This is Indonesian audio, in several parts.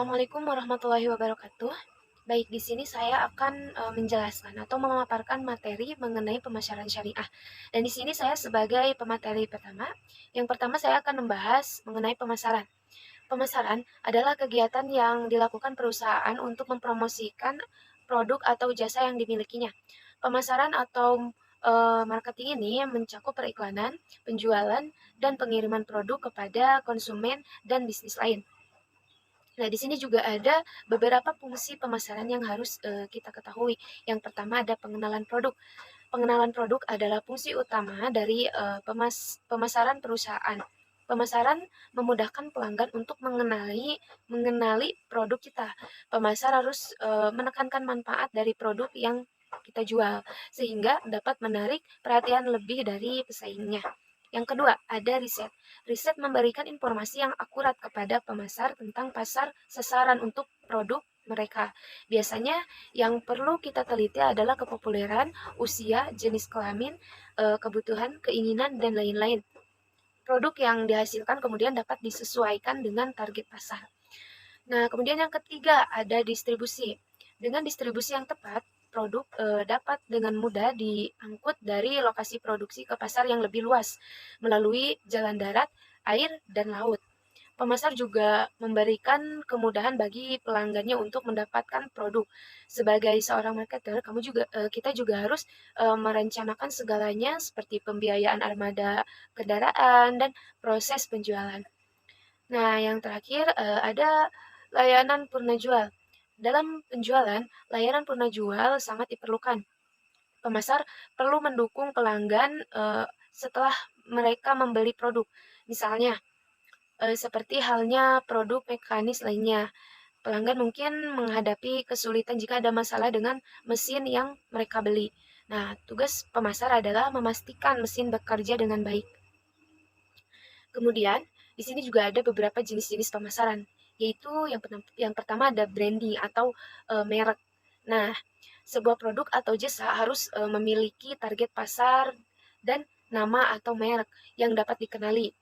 Assalamualaikum warahmatullahi wabarakatuh. Baik, di sini saya akan menjelaskan atau memaparkan materi mengenai pemasaran syariah. Dan di sini saya sebagai pemateri pertama. Yang pertama saya akan membahas mengenai pemasaran. Pemasaran adalah kegiatan yang dilakukan perusahaan untuk mempromosikan produk atau jasa yang dimilikinya. Pemasaran atau marketing ini mencakup periklanan, penjualan, dan pengiriman produk kepada konsumen dan bisnis lain. Nah, di sini juga ada beberapa fungsi pemasaran yang harus kita ketahui. Yang pertama ada pengenalan produk. Pengenalan produk adalah fungsi utama dari pemasaran perusahaan. Pemasaran memudahkan pelanggan untuk mengenali produk kita. Pemasar harus menekankan manfaat dari produk yang kita jual sehingga dapat menarik perhatian lebih dari pesaingnya. Yang kedua, ada riset. Riset memberikan informasi yang akurat kepada pemasar tentang pasar sasaran untuk produk mereka. Biasanya yang perlu kita teliti adalah kepopuleran, usia, jenis kelamin, kebutuhan, keinginan, dan lain-lain. Produk yang dihasilkan kemudian dapat disesuaikan dengan target pasar. Nah, kemudian yang ketiga ada distribusi. Dengan distribusi yang tepat, produk dapat dengan mudah diangkut dari lokasi produksi ke pasar yang lebih luas melalui jalan darat, air, dan laut. Pemasar juga memberikan kemudahan bagi pelanggannya untuk mendapatkan produk. Sebagai seorang marketer, kita juga harus merencanakan segalanya seperti pembiayaan armada kendaraan dan proses penjualan. Nah, yang terakhir ada layanan purna jual. Dalam penjualan, layanan purna jual sangat diperlukan. Pemasar perlu mendukung pelanggan setelah mereka membeli produk. Misalnya, seperti halnya produk mekanis lainnya. Pelanggan mungkin menghadapi kesulitan jika ada masalah dengan mesin yang mereka beli. Nah, tugas pemasar adalah memastikan mesin bekerja dengan baik. Kemudian, di sini juga ada beberapa jenis-jenis pemasaran, yaitu yang pertama ada branding atau merek. Nah, sebuah produk atau jasa harus memiliki target pasar dan nama atau merek yang dapat dikenali.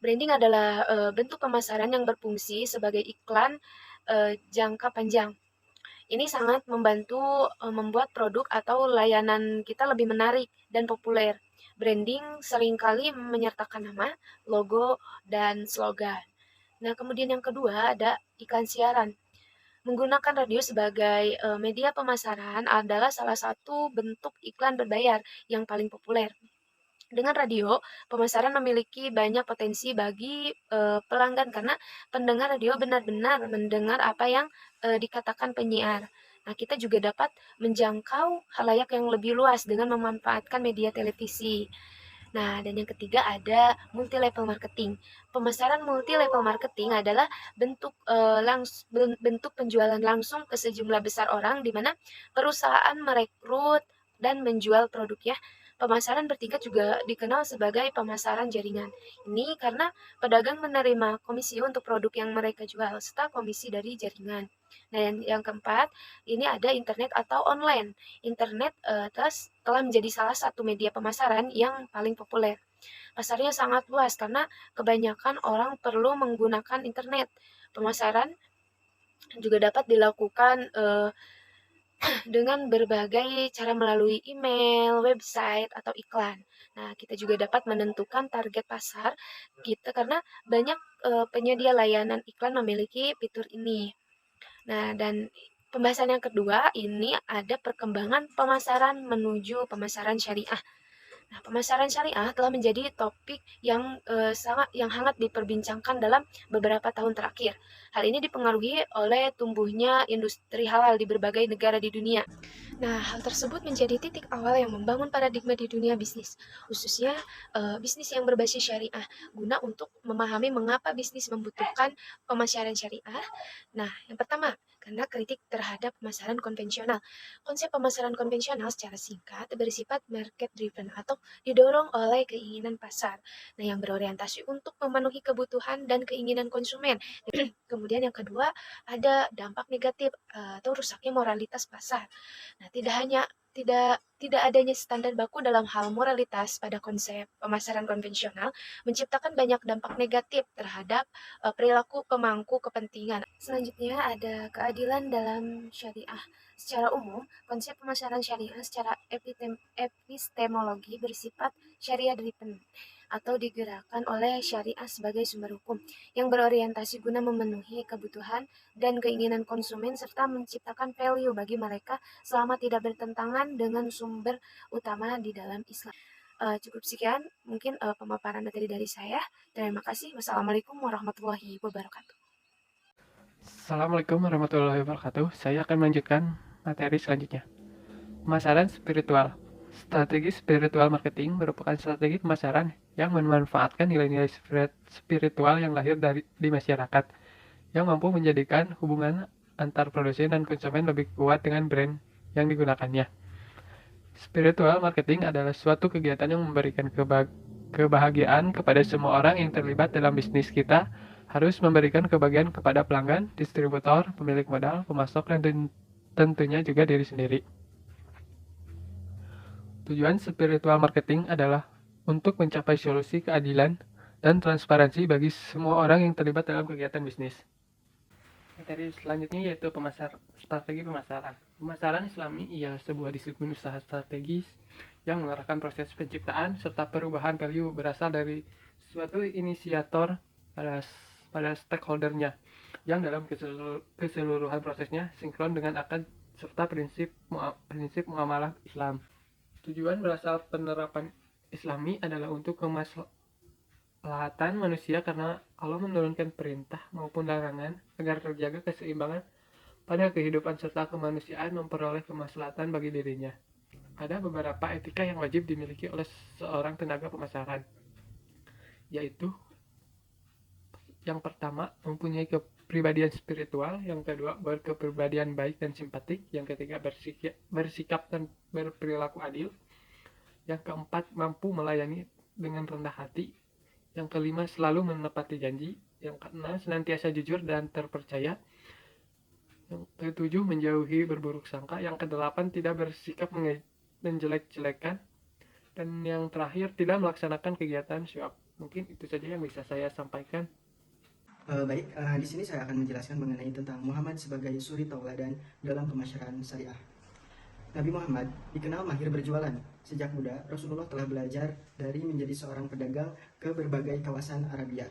Branding adalah bentuk pemasaran yang berfungsi sebagai iklan jangka panjang. Ini sangat membantu membuat produk atau layanan kita lebih menarik dan populer. Branding seringkali menyertakan nama, logo, dan slogan. Nah, kemudian yang kedua ada iklan siaran. Menggunakan radio sebagai media pemasaran adalah salah satu bentuk iklan berbayar yang paling populer. Dengan radio, pemasaran memiliki banyak potensi bagi pelanggan karena pendengar radio benar-benar mendengar apa yang dikatakan penyiar. Nah, kita juga dapat menjangkau halayak yang lebih luas dengan memanfaatkan media televisi. Nah, dan yang ketiga ada multi level marketing. Pemasaran multi level marketing adalah bentuk penjualan langsung ke sejumlah besar orang di mana perusahaan merekrut dan menjual produknya. Pemasaran bertingkat juga dikenal sebagai pemasaran jaringan. Ini karena pedagang menerima komisi untuk produk yang mereka jual serta komisi dari jaringan. Nah, yang keempat, ini ada internet atau online. Internet telah menjadi salah satu media pemasaran yang paling populer. Pasarnya sangat luas karena kebanyakan orang perlu menggunakan internet. Pemasaran juga dapat dilakukan dengan berbagai cara melalui email, website, atau iklan. Nah, kita juga dapat menentukan target pasar kita karena banyak penyedia layanan iklan memiliki fitur ini. Nah, dan pembahasan yang kedua ini ada perkembangan pemasaran menuju pemasaran syariah. Nah, pemasaran syariah telah menjadi topik yang hangat diperbincangkan dalam beberapa tahun terakhir. Hal ini dipengaruhi oleh tumbuhnya industri halal di berbagai negara di dunia. Nah, hal tersebut menjadi titik awal yang membangun paradigma di dunia bisnis, khususnya bisnis yang berbasis syariah, guna untuk memahami mengapa bisnis membutuhkan pemasaran syariah. Nah, yang pertama, karena kritik terhadap pemasaran konvensional. Konsep pemasaran konvensional secara singkat bersifat market driven atau didorong oleh keinginan pasar. Nah, yang berorientasi untuk memenuhi kebutuhan dan keinginan konsumen. Kemudian yang kedua, ada dampak negatif atau rusaknya moralitas pasar. Nah, tidak hanya Tidak adanya standar baku dalam hal moralitas pada konsep pemasaran konvensional menciptakan banyak dampak negatif terhadap perilaku pemangku kepentingan. Selanjutnya ada keadilan dalam syariah. Secara umum, konsep pemasaran syariah secara epistemologi bersifat syariah driven atau digerakkan oleh syariah sebagai sumber hukum yang berorientasi guna memenuhi kebutuhan dan keinginan konsumen serta menciptakan value bagi mereka selama tidak bertentangan dengan sumber utama di dalam Islam. Cukup sekian mungkin pemaparan materi dari saya. Terima kasih. Wassalamualaikum warahmatullahi wabarakatuh. Assalamualaikum warahmatullahi wabarakatuh. Saya akan melanjutkan materi selanjutnya. Pemasaran spiritual. Strategi spiritual marketing merupakan strategi pemasaran yang memanfaatkan nilai-nilai spiritual yang lahir di masyarakat, yang mampu menjadikan hubungan antar produsen dan konsumen lebih kuat dengan brand yang digunakannya. Spiritual marketing adalah suatu kegiatan yang memberikan kebahagiaan kepada semua orang yang terlibat dalam bisnis. Kita harus memberikan kebahagiaan kepada pelanggan, distributor, pemilik modal, pemasok, dan tentunya juga diri sendiri. Tujuan spiritual marketing adalah untuk mencapai solusi keadilan dan transparansi bagi semua orang yang terlibat dalam kegiatan bisnis. Materi selanjutnya yaitu strategi pemasaran. Pemasaran Islami ialah sebuah disiplin usaha strategis yang mengarahkan proses penciptaan serta perubahan value berasal dari suatu inisiator pada stakeholdernya, yang dalam keseluruhan prosesnya sinkron dengan akad serta prinsip muamalah Islam. Tujuan berasal penerapan Islami adalah untuk kemaslahatan manusia karena Allah menurunkan perintah maupun larangan agar terjaga keseimbangan pada kehidupan serta kemanusiaan memperoleh kemaslahatan bagi dirinya. Ada beberapa etika yang wajib dimiliki oleh seorang tenaga pemasaran, yaitu yang pertama, mempunyai kepribadian spiritual, yang kedua, berkepribadian baik dan simpatik, yang ketiga, bersikap dan berperilaku adil, yang keempat, mampu melayani dengan rendah hati, yang kelima, selalu menepati janji, yang keenam, senantiasa jujur dan terpercaya, yang ketujuh, menjauhi berburuk sangka, yang kedelapan, tidak bersikap menjelek-jelekan, dan yang terakhir, tidak melaksanakan kegiatan syu'ab. Mungkin itu saja yang bisa saya sampaikan. Di sini saya akan menjelaskan mengenai tentang Muhammad sebagai suri tauladan dalam pemasaran syariah. Nabi Muhammad dikenal mahir berjualan. Sejak muda, Rasulullah telah belajar dari menjadi seorang pedagang ke berbagai kawasan Arabia.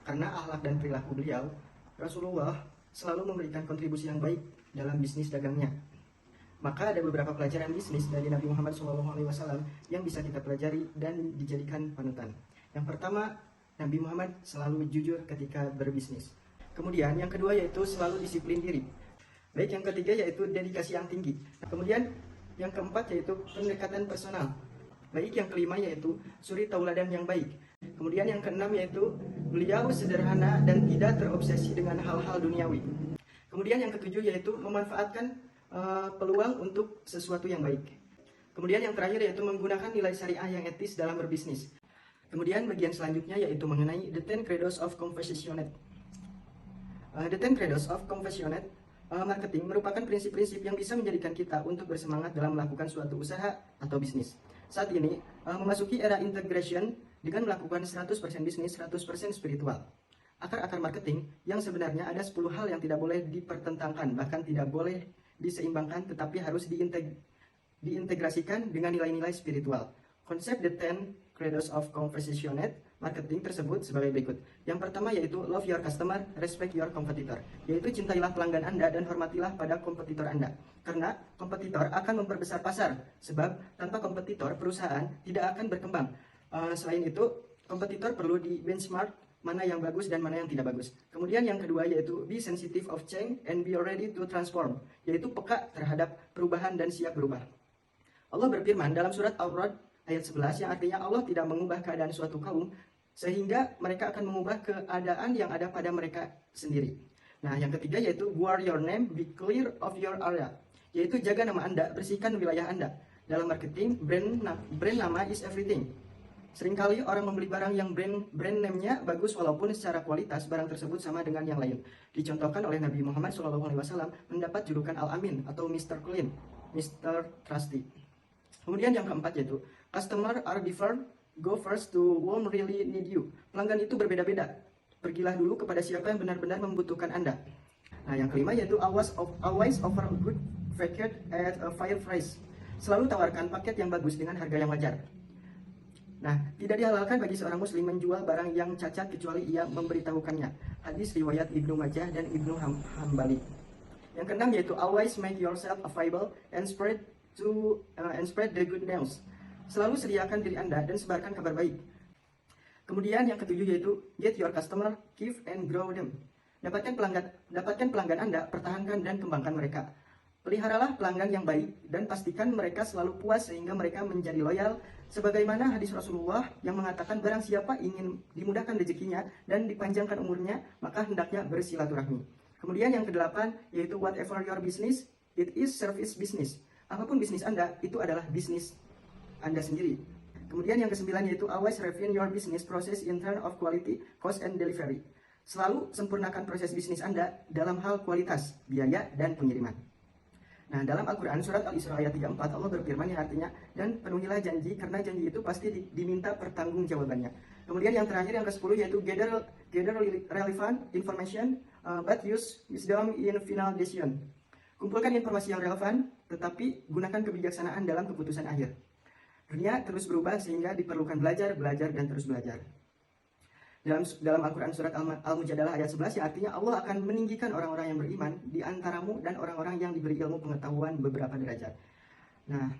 Karena akhlak dan perilaku beliau, Rasulullah selalu memberikan kontribusi yang baik dalam bisnis dagangnya. Maka ada beberapa pelajaran bisnis dari Nabi Muhammad SAW yang bisa kita pelajari dan dijadikan panutan. Yang pertama, Nabi Muhammad selalu jujur ketika berbisnis. Kemudian yang kedua yaitu selalu disiplin diri. Baik, yang ketiga yaitu dedikasi yang tinggi. Kemudian yang keempat yaitu pendekatan personal. Baik, yang kelima yaitu suri tauladan yang baik. Kemudian yang keenam yaitu beliau sederhana dan tidak terobsesi dengan hal-hal duniawi. Kemudian yang ketujuh yaitu memanfaatkan peluang untuk sesuatu yang baik. Kemudian yang terakhir yaitu menggunakan nilai syariah yang etis dalam berbisnis. Kemudian bagian selanjutnya yaitu mengenai The 10 Credos of Compassionate. The 10 Credos of Compassionate marketing merupakan prinsip-prinsip yang bisa menjadikan kita untuk bersemangat dalam melakukan suatu usaha atau bisnis. Saat ini, memasuki era integration dengan melakukan 100% bisnis, 100% spiritual. Akar-akar marketing yang sebenarnya ada 10 hal yang tidak boleh dipertentangkan, bahkan tidak boleh diseimbangkan, tetapi harus diintegrasikan dengan nilai-nilai spiritual. Konsep The 10 Credos of Compassionate marketing tersebut sebagai berikut. Yang pertama yaitu love your customer, respect your competitor. Yaitu cintailah pelanggan Anda dan hormatilah pada kompetitor Anda. Karena kompetitor akan memperbesar pasar. Sebab tanpa kompetitor perusahaan tidak akan berkembang. Selain itu, kompetitor perlu di benchmark mana yang bagus dan mana yang tidak bagus. Kemudian yang kedua yaitu be sensitive of change and be ready to transform. Yaitu peka terhadap perubahan dan siap berubah. Allah berfirman dalam surat Al-Ra'd ayat 11 yang artinya Allah tidak mengubah keadaan suatu kaum sehingga mereka akan mengubah keadaan yang ada pada mereka sendiri. Nah, yang ketiga yaitu guard your name, be clear of your area. Yaitu jaga nama Anda, bersihkan wilayah Anda. Dalam marketing, brand nama is everything. Seringkali orang membeli barang yang brand name-nya bagus walaupun secara kualitas barang tersebut sama dengan yang lain. Dicontohkan oleh Nabi Muhammad SAW mendapat julukan Al-Amin atau Mr. Clean, Mr. Trusty. Kemudian yang keempat yaitu customer are different, go first to whom really need you. Pelanggan itu berbeda-beda. Pergilah dulu kepada siapa yang benar-benar membutuhkan Anda. Nah, yang kelima yaitu always offer a good package at a fair price. Selalu tawarkan paket yang bagus dengan harga yang wajar. Nah, tidak dihalalkan bagi seorang muslim menjual barang yang cacat kecuali ia memberitahukannya. Hadis riwayat Ibnu Majah dan Ibnu Hambali. Yang keenam yaitu always make yourself available and spread the good news. Selalu sediakan diri Anda dan sebarkan kabar baik. Kemudian yang ketujuh yaitu get your customer, keep and grow them. Dapatkan pelanggan Anda, pertahankan dan kembangkan mereka. Peliharalah pelanggan yang baik dan pastikan mereka selalu puas sehingga mereka menjadi loyal. Sebagaimana hadis Rasulullah yang mengatakan barang siapa ingin dimudahkan rezekinya dan dipanjangkan umurnya, maka hendaknya bersilaturahmi. Kemudian yang kedelapan yaitu whatever your business, it is service business. Apapun bisnis Anda, itu adalah bisnis Anda sendiri. Kemudian yang kesembilan yaitu always refine your business process in terms of quality, cost, and delivery. Selalu sempurnakan proses bisnis Anda dalam hal kualitas, biaya, dan pengiriman. Nah, dalam Al-Quran surat Al-Isra ayat 34 Allah berfirman yang artinya, dan penuhilah janji karena janji itu pasti diminta pertanggungjawabannya. Kemudian yang terakhir yang ke-10 yaitu gather relevant information but use wisdom in final decision. Kumpulkan informasi yang relevan tetapi gunakan kebijaksanaan dalam keputusan akhir. Dunia terus berubah sehingga diperlukan belajar dan terus belajar. Dalam Al-Quran surat Al-Mujadalah ayat 11 yang artinya Allah akan meninggikan orang-orang yang beriman di antaramu dan orang-orang yang diberi ilmu pengetahuan beberapa derajat. Nah,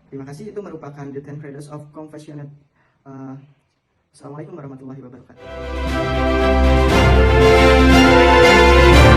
terima kasih, itu merupakan the 10 Pillars of Compassionate. Assalamualaikum warahmatullahi wabarakatuh.